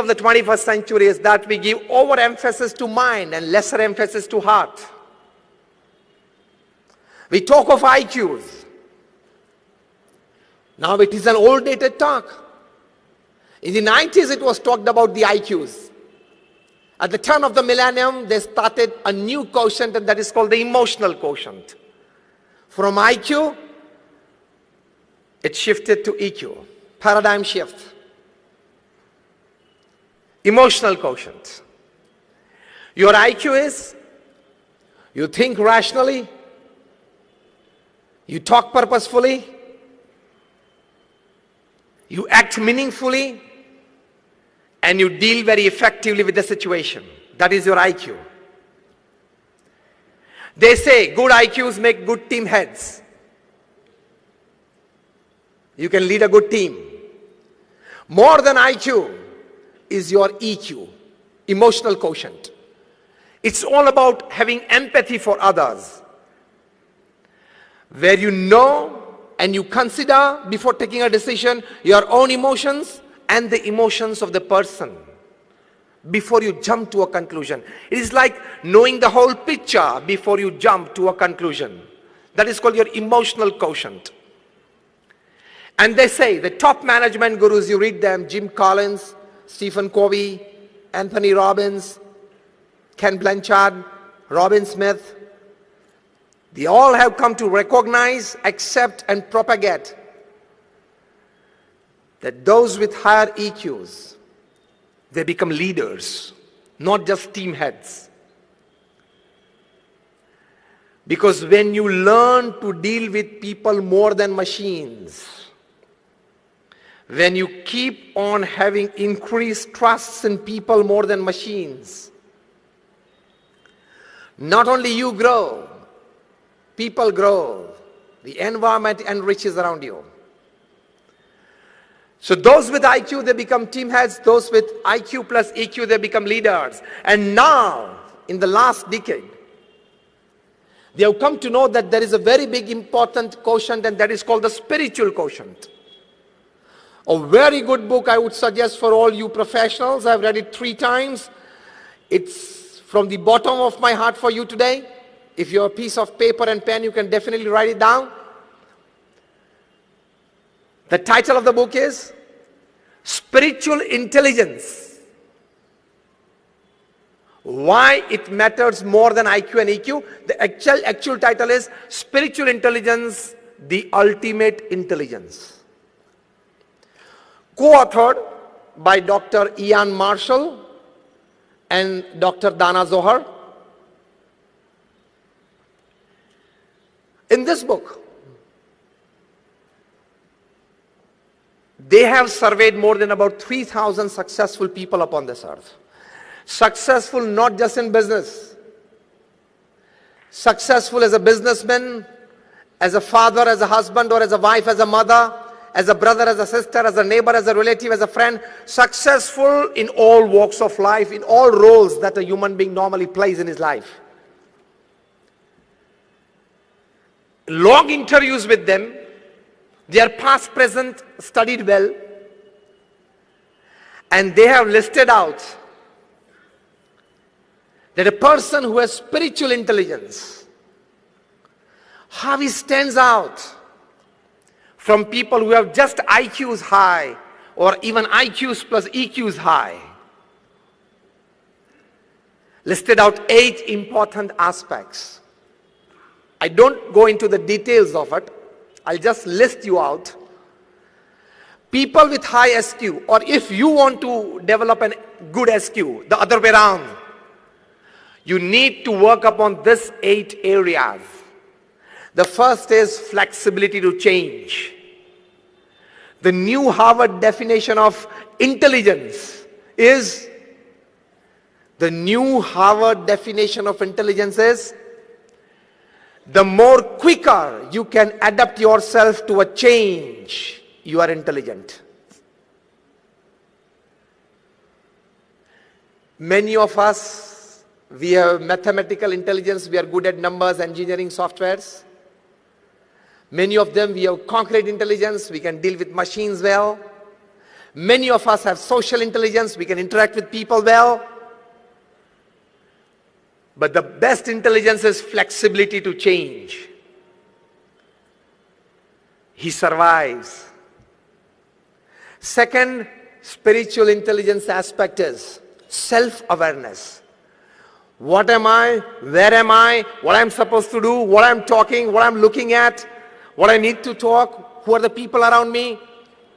of the 21st century is that we give overemphasis to mind and lesser emphasis to heart. We talk of IQs. Now it is an old dated talk. In the 90s it was talked about the IQs. At the turn of the millennium they started a new quotient, and that is called the emotional quotient. From IQ it shifted to EQ. Paradigm shift. Emotional quotient. Your IQ is you think rationally, you talk purposefully, you act meaningfully, and you deal very effectively with the situation. That is your IQ. They say good IQs make good team heads. You can lead a good team. More than IQ is your EQ, emotional quotient. It's all about having empathy for others, where you know and you consider before taking a decision your own emotions and the emotions of the person before you jump to a conclusion. It is like knowing the whole picture before you jump to a conclusion. That is called your emotional quotient. And they say the top management gurus, you read them, Jim Collins, Stephen Covey, Anthony Robbins, Ken Blanchard, Robin Smith, they all have come to recognize, accept, and propagate that those with higher EQs, they become leaders, not just team heads. Because when you learn to deal with people more than machines, when you keep on having increased trusts in people more than machines, not only you grow, people grow, the environment enriches around you. So those with IQ, they become team heads. Those with IQ plus EQ, they become leaders. And now, in the last decade, they have come to know that there is a very big important quotient, and that is called the spiritual quotient. A very good book I would suggest for all you professionals. I've read it 3 times. It's from the bottom of my heart for you today. If you have a piece of paper and pen, you can definitely write it down. The title of the book is Spiritual Intelligence. Why it matters more than IQ and EQ. The actual title is Spiritual Intelligence, the Ultimate Intelligence. Co-authored by Dr. Ian Marshall and Dr. Dana Zohar. In this book, they have surveyed more than about 3,000 successful people upon this earth. Successful not just in business, successful as a businessman, as a father, as a husband, or as a wife, as a mother, as a brother, as a sister, as a neighbor, as a relative, as a friend, successful in all walks of life, in all roles that a human being normally plays in his life. Long interviews with them, their past, present, studied well, and they have listed out that a person who has spiritual intelligence, how he stands out from people who have just IQs high or even IQs plus EQs high. Listed out 8 important aspects. I don't go into the details of it. I'll just list you out. People with high SQ, or if you want to develop a good SQ, the other way around, you need to work upon these 8 areas. The first is flexibility to change. The new Harvard definition of intelligence is, the more quicker you can adapt yourself to a change, you are intelligent. Many of us, we have mathematical intelligence, we are good at numbers, engineering, softwares. Many of them, we have concrete intelligence, we can deal with machines well. Many of us have social intelligence. We can interact with people well. But the best intelligence is flexibility to change. He survives. Second spiritual intelligence aspect is self-awareness. What am I? Where am I? What I'm supposed to do? What I'm talking? What I'm looking at? What I need to talk? Who are the people around me?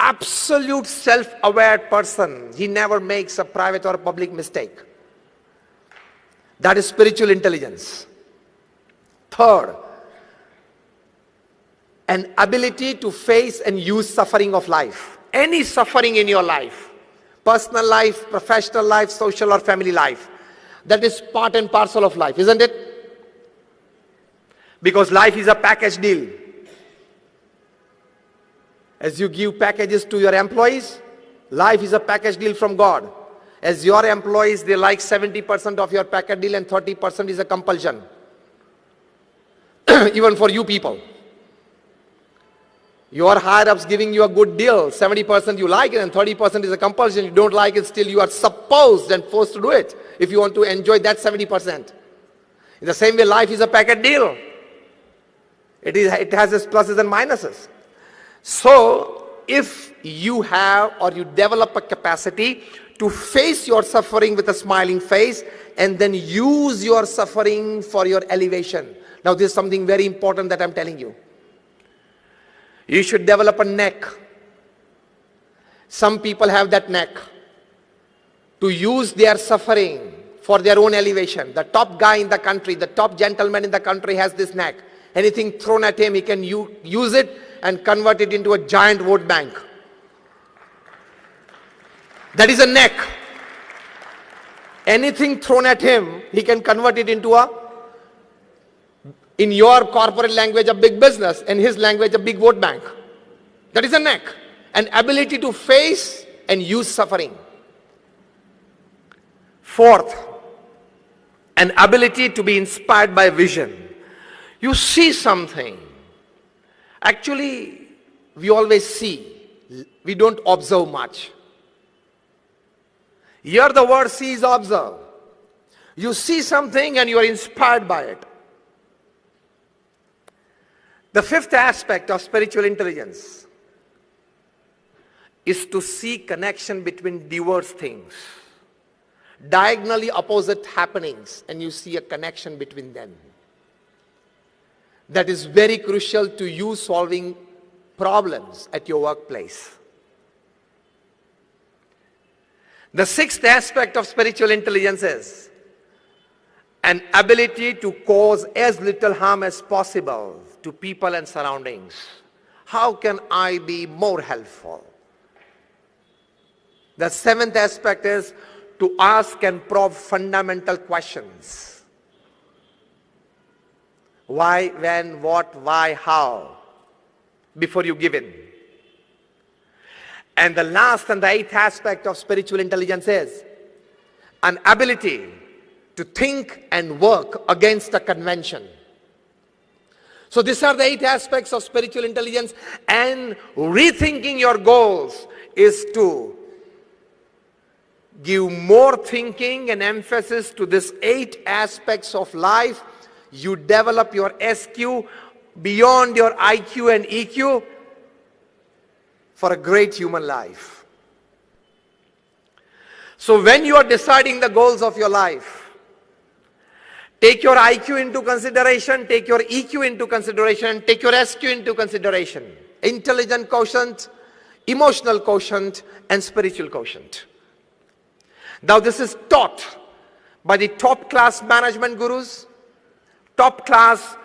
Absolute self-aware person. He never makes a private or a public mistake. That is spiritual intelligence. Third, an ability to face and use suffering of life. Any suffering in your life, personal life, professional life, social or family life, that is part and parcel of life, isn't it? Because life is a package deal. As you give packages to your employees, life is a package deal from God. As your employees, they like 70% of your package deal and 30% is a compulsion. Even for you people. Your higher-ups giving you a good deal, 70% you like it and 30% is a compulsion. You don't like it, still you are supposed and forced to do it if you want to enjoy that 70%. In the same way, life is a package deal. It has its pluses and minuses. So, if you have or you develop a capacity to face your suffering with a smiling face and then use your suffering for your elevation. Now, this is something very important that I'm telling you. You should develop a neck. Some people have that neck to use their suffering for their own elevation. The top guy in the country, the top gentleman in the country has this neck. Anything thrown at him, he can use it and convert it into a giant vote bank. That is a neck. Anything thrown at him, he can convert it into in your corporate language, a big business. In his language, a big vote bank. That is a neck. An ability to face and use suffering. Fourth, an ability to be inspired by vision. You see something. Actually, we always see. We don't observe much. Here the word see is observe. You see something and you are inspired by it. The fifth aspect of spiritual intelligence is to see connection between diverse things. Diagonally opposite happenings, and you see a connection between them. That is very crucial to you solving problems at your workplace. The sixth aspect of spiritual intelligence is an ability to cause as little harm as possible to people and surroundings. How can I be more helpful? The seventh aspect is to ask and probe fundamental questions. Why, when, what, why, how, before you give in. And the last and the eighth aspect of spiritual intelligence is an ability to think and work against a convention. So these are the 8 aspects of spiritual intelligence, and rethinking your goals is to give more thinking and emphasis to these 8 aspects of life. You develop your SQ beyond your IQ and EQ for a great human life. So when you are deciding the goals of your life, take your IQ into consideration, take your EQ into consideration, take your SQ into consideration. Intelligent quotient, emotional quotient, and spiritual quotient. Now this is taught by the top class management gurus, top class